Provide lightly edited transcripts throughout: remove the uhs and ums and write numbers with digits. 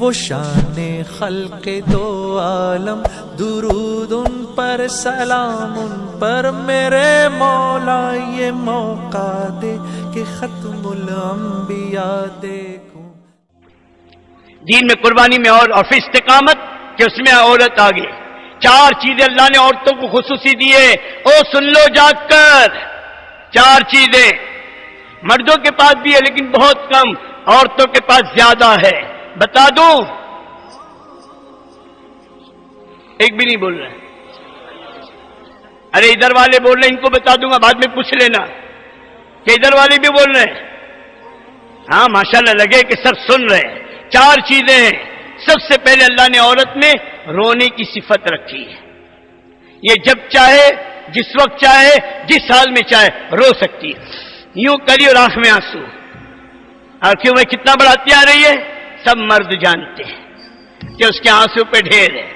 وہ شان خلق دو عالم، درود ان پر سلام ان پر میرے مولا، یہ موقع دے کہ ختم الانبیاء دیکھوں۔ دین میں قربانی میں اور پھر استقامت کہ اس میں عورت آگے۔ 4 چیزیں اللہ نے عورتوں کو خصوصی دی ہے، او سن لو جاگ کر۔ 4 چیزیں مردوں کے پاس بھی ہے لیکن بہت کم، عورتوں کے پاس زیادہ ہے۔ بتا دوں؟ ایک بھی نہیں بول رہے۔ ارے ادھر والے بول رہے ہیں، ان کو بتا دوں گا، بعد میں پوچھ لینا کہ ادھر والے بھی بول رہے ہیں۔ ہاں ماشاءاللہ لگے کہ سب سن رہے ہیں۔ 4 چیزیں ہیں۔ سب سے پہلے اللہ نے عورت میں رونے کی صفت رکھی ہے۔ یہ جب چاہے، جس وقت چاہے، جس حال میں چاہے رو سکتی ہے۔ یوں کری اور آنکھ میں آنسو، اور کیوں میں کتنا بڑا ہتھیار ہے یہ سب مرد جانتے ہیں کہ اس کے آنسو پہ ڈھیر ہے۔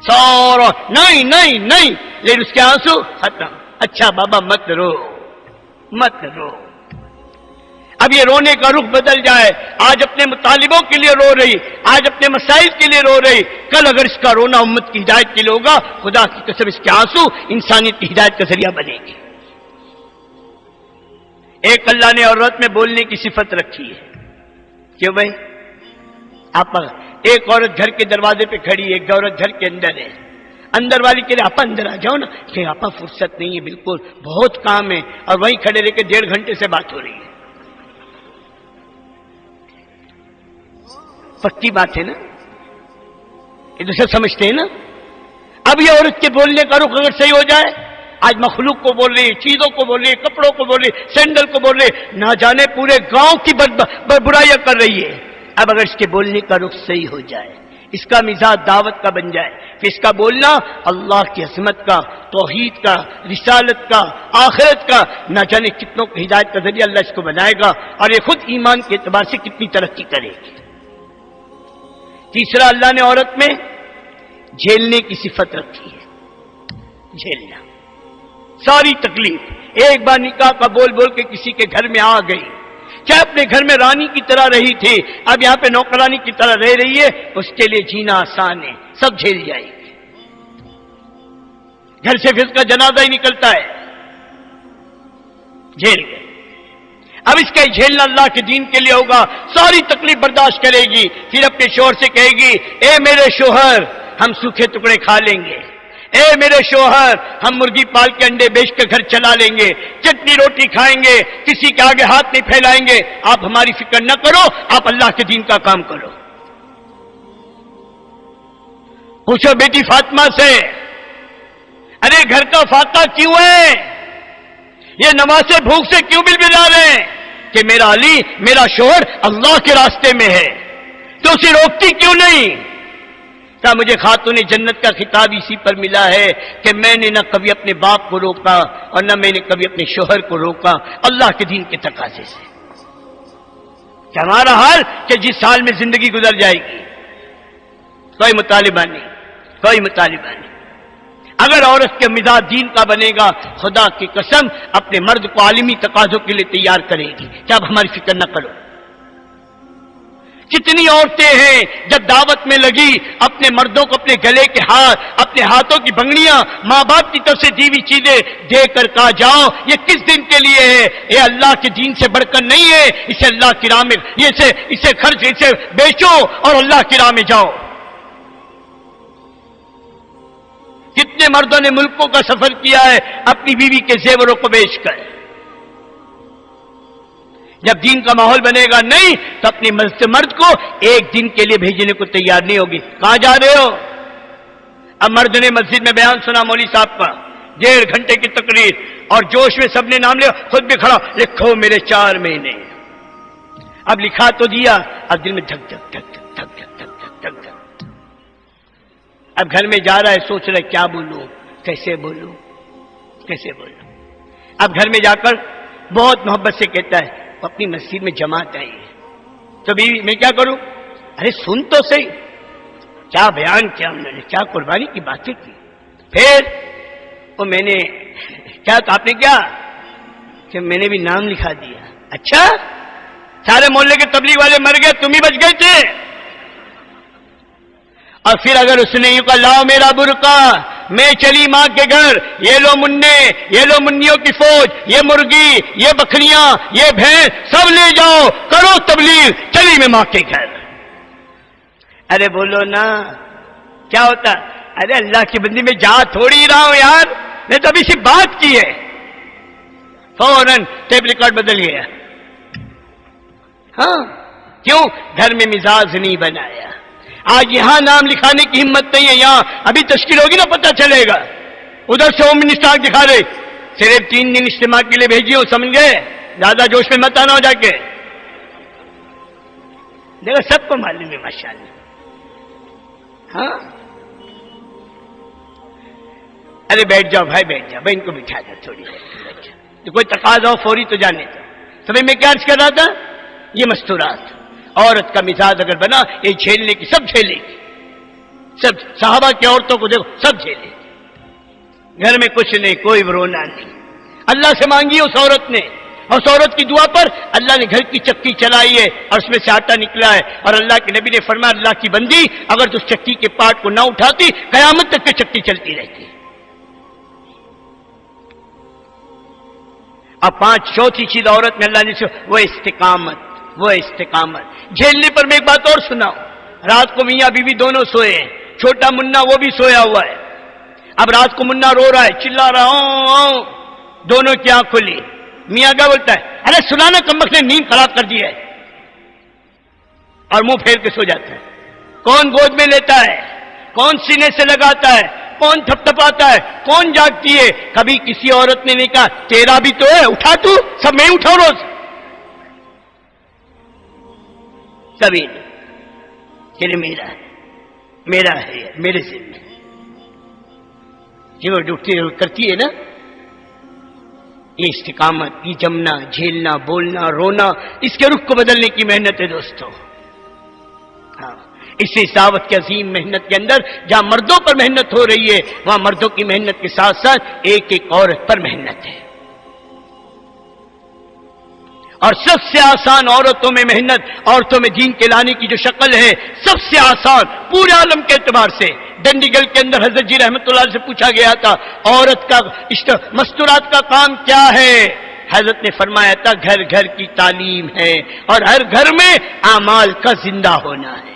سورا نہیں نہیں نہیں، لیکن اس کے آنسو ختم۔ اچھا بابا مت رو، مت رو۔ اب یہ رونے کا رخ بدل جائے، آج اپنے مطالبوں کے لیے رو رہی، آج اپنے مسائل کے لیے رو رہی، کل اگر اس کا رونا امت کی ہدایت کے لیے ہوگا، خدا کی قسم اس کے آنسو انسانیت کی ہدایت کا ذریعہ بنے گے۔ ایک اللہ نے عورت میں بولنے کی صفت رکھی ہے۔ کیوں بھائی؟ آپ ایک عورت گھر کے دروازے پہ کھڑی ہے، ایک عورت گھر کے اندر ہے، اندر والی کے لیے آپا اندر آ جاؤ نا، کہ آپا فرصت نہیں ہے، بالکل بہت کام ہے، اور وہیں کھڑے رہ کے 1.5 گھنٹے سے بات ہو رہی ہے۔ پکی بات ہے نا، یہ دوسرے سمجھتے ہیں نا۔ اب یہ عورت کے بولنے کا رخ اگر صحیح ہو جائے، آج مخلوق کو بول رہی ہے، چیزوں کو بول رہی ہے، کپڑوں کو بول رہی ہے، سینڈل کو بول رہی ہے، نہ جانے پورے گاؤں کی برائیاں کر رہی ہے۔ اب اگر اس کے بولنے کا رخ صحیح ہو جائے، اس کا مزاج دعوت کا بن جائے، پھر اس کا بولنا اللہ کی عظمت کا، توحید کا، رسالت کا، آخرت کا، نہ جانے کتنوں کو ہدایت کا ذریعہ اللہ اس کو بنائے گا، اور یہ خود ایمان کے اعتبار سے کتنی ترقی کرے گی۔ تیسرا اللہ نے عورت میں جھیلنے کی صفت رکھی ہے۔ جھیلنا ساری تکلیف، ایک بار نکاح کا بول بول کے کسی کے گھر میں آ گئی، چاہے اپنے گھر میں رانی کی طرح رہی تھی، اب یہاں پہ نوکرانی کی طرح رہ رہی ہے، اس کے لیے جینا آسان ہے، سب جھیل جائے گی۔ گھر سے پھر اس کا جنازہ ہی نکلتا ہے، جھیل گئے۔ اب اس کا جھیلنا اللہ کے دین کے لیے ہوگا، ساری تکلیف برداشت کرے گی، پھر اپنے شوہر سے کہے گی، اے میرے شوہر ہم سوکھے ٹکڑے کھا لیں گے، اے میرے شوہر ہم مرغی پال کے انڈے بیچ کے گھر چلا لیں گے، چٹنی روٹی کھائیں گے، کسی کے آگے ہاتھ نہیں پھیلائیں گے، آپ ہماری فکر نہ کرو، آپ اللہ کے دین کا کام کرو۔ پوچھو بیٹی فاطمہ سے، ارے گھر کا فاقہ کیوں ہے؟ یہ نمازیں بھوک سے کیوں بل بلا رہے ہیں؟ کہ میرا علی، میرا شوہر اللہ کے راستے میں ہے، تو اسے روکتی کیوں نہیں؟ کہا مجھے خاتون جنت کا خطاب اسی پر ملا ہے کہ میں نے نہ کبھی اپنے باپ کو روکا اور نہ میں نے کبھی اپنے شوہر کو روکا، اللہ کے دین کے تقاضے سے۔ کہ ہمارا حال کہ جس حال میں زندگی گزر جائے گی، کوئی مطالبہ نہیں، کوئی مطالبہ نہیں۔ اگر عورت کے مزاج دین کا بنے گا، خدا کی قسم اپنے مرد کو عالمی تقاضوں کے لیے تیار کرے گی کہ اب ہماری فکر نہ کرو۔ کتنی عورتیں ہیں جب دعوت میں لگی، اپنے مردوں کو اپنے گلے کے ہاتھ، اپنے ہاتھوں کی بنگڑیاں، ماں باپ کی طرف سے دی ہوئی چیزیں دے کر کہا جاؤ یہ کس دن کے لیے ہے، یہ اللہ کے دین سے بڑھ کر نہیں ہے، اسے اللہ کی راہ میں اسے خرچ، اسے بیچو اور اللہ کی راہ میں جاؤ۔ کتنے مردوں نے ملکوں کا سفر کیا ہے اپنی بیوی کے زیوروں کو بیچ کر۔ جب دین کا ماحول بنے گا نہیں تو اپنے مرد کو ایک دن کے لیے بھیجنے کو تیار نہیں ہوگی۔ کہاں جا رہے ہو؟ اب مرد نے مسجد میں بیان سنا مولوی صاحب کا، 1.5 گھنٹے کی تقریر، اور جوش میں سب نے نام لیا، خود بھی کھڑا، لکھو میرے 4 مہینے۔ اب لکھا تو دیا، اب دل میں دھک دھک دھک دھک دھک دھک دھک دھک دھک۔ اب گھر میں جا رہا ہے، سوچ رہا ہے کیا بولوں، کیسے بولوں، کیسے بولوں۔ اب گھر میں جا کر بہت محبت سے کہتا ہے اپنی مسجد میں جماعت آئی ہے، تو بیوی میں کیا کروں؟ ارے سن تو صحیح، کیا بیان کیا انہوں نے، کیا قربانی کی باتیں کی۔ پھر وہ میں نے کیا تو آپ نے کیا کہ میں نے بھی نام لکھا دیا۔ اچھا، سارے محلے کے تبلیغ والے مر گئے، تم ہی بچ گئے تھے؟ اور پھر اگر اس نے یوں کہا لاؤ میرا برقع، میں چلی ماں کے گھر، یہ لو منے، یہ لو منیوں کی فوج، یہ مرغی، یہ بکریاں، یہ بھینس، سب لے جاؤ، کرو تبلیغ، چلی میں ماں کے گھر۔ ارے بولو نا کیا ہوتا؟ ارے اللہ کی بندی میں جا تھوڑی رہا ہوں یار، میں تو ابھی سے بات کی ہے۔ فوراً ٹیپ ریکارڈ بدل گیا۔ ہاں کیوں؟ گھر میں مزاج نہیں بنایا۔ آج یہاں نام لکھانے کی ہمت نہیں ہے، یہاں ابھی تشکیل ہوگی نا پتہ چلے گا۔ ادھر سے ہوم منسٹر دکھا رہے، صرف 3 دن اجتماع کے لیے بھیجی ہوں، سمجھ گئے؟ زیادہ جوش میں مت آنا ہو جا کے۔ دیکھو سب کو معلوم ہے ماشاءاللہ۔ ہاں ارے بیٹھ جاؤ بھائی، بیٹھ جاؤ بھائی، ان کو بٹھا دو تھوڑی دیر، تو کوئی تقاضا ہو فوری تو جانے دو۔ سمجھ میں کیا عرض کر رہا تھا؟ یہ مستورات، عورت کا مزاج اگر بنا یہ جھیلنے کی، سب جھیلے گی، سب صحابہ کی عورتوں کو دیکھو سب جھیلے گی، گھر میں کچھ نہیں، کوئی رونا نہیں۔ اللہ سے مانگی اس عورت نے، اور اس عورت کی دعا پر اللہ نے گھر کی چکی چلائی ہے اور اس میں سے آٹا نکلا ہے، اور اللہ کے نبی نے فرمایا اللہ کی بندی اگر تو اس چکی کے پارٹ کو نہ اٹھاتی قیامت تک کی چکی چلتی رہتی۔ اب 5 چوتھی چیز عورت میں اللہ نے وہ استقامت، وہ استقامت۔ جھیلنے پر میں ایک بات اور سناؤں، رات کو میاں بیوی دونوں سوئے ہیں، چھوٹا منا وہ بھی سویا ہوا ہے۔ اب رات کو منا رو رہا ہے، چلا رہا ہوں، دونوں کی آنکھ کھلی، میاں کیا بولتا ہے؟ ارے سنانا کمبخت نے نیند خراب کر دی ہے، اور منہ پھیر کے سو جاتا ہے۔ کون گود میں لیتا ہے؟ کون سینے سے لگاتا ہے؟ کون تھپ تھپاتا ہے؟ کون جاگتی ہے؟ کبھی کسی عورت نے نہیں کہا تیرا بھی تو ہے اٹھا، تو سب میں اٹھاؤ روز، سبھی چلے میرا ہے، میرا ہے، میرے ذمہ جو ڈوٹتی کرتی ہے نا، یہ استقامت، یہ جمنا، جھیلنا، بولنا، رونا، اس کے رخ کو بدلنے کی محنت ہے دوستو۔ ہاں اس دعوت کی عظیم محنت کے اندر جہاں مردوں پر محنت ہو رہی ہے وہاں مردوں کی محنت کے ساتھ ساتھ ایک ایک عورت پر محنت ہے، اور سب سے آسان عورتوں میں محنت، عورتوں میں دین کے لانے کی جو شکل ہے سب سے آسان پورے عالم کے اعتبار سے، ڈنڈیگل کے اندر حضرت جی رحمت اللہ سے پوچھا گیا تھا عورت کا مستورات کا کام کیا ہے؟ حضرت نے فرمایا تھا گھر گھر کی تعلیم ہے، اور ہر گھر میں اعمال کا زندہ ہونا ہے۔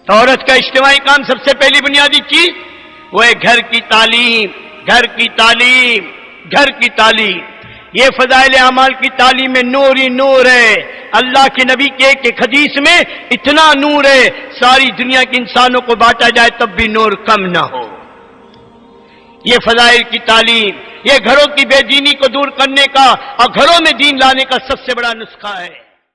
تو عورت کا اجتماعی کام سب سے پہلی بنیادی چیز وہ ہے گھر کی تعلیم، گھر کی تعلیم، گھر کی تعلیم۔ یہ فضائل اعمال کی تعلیم میں نور ہی نور ہے۔ اللہ کے نبی کے ایک حدیث میں اتنا نور ہے ساری دنیا کے انسانوں کو بانٹا جائے تب بھی نور کم نہ ہو۔ یہ فضائل کی تعلیم، یہ گھروں کی بے دینی کو دور کرنے کا اور گھروں میں دین لانے کا سب سے بڑا نسخہ ہے۔